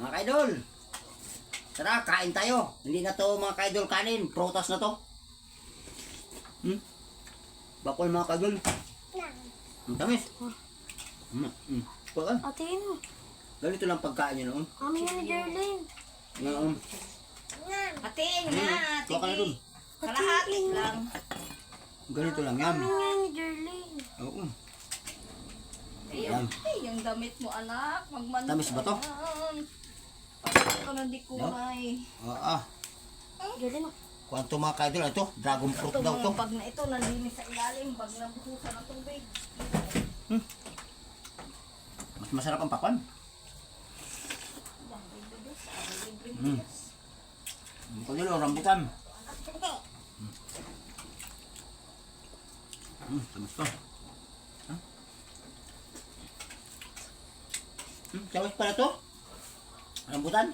Mga kaidol. Tara, kain tayo. Hindi na to mga kaidol kanin. Prutas na to. Bakol mga kaidol. Ang tamis. Paan? Atiin mo. Ganito lang pagkain nyo noon. Amin nga ni Jerlyn. Noon. Atiin nga, Kuha ka na dun. kalahati lang. Ganito lang yan. Amin nga ni Jerlyn. Oo. Ayun, yung damit mo anak, magmanda. Tamis ba to? Pagkat ka na di kulay. Jerlyn, Kuwanto mga kaidol. Ito, dragon fruit Ito daw to. mga bag na ito, nalinis sa ilalim, bag na buhusan ng tubig. Mas masarap ang pakwan. Ang kaidol, rambutan. Tamis to. Tamis pala to. Rambutan.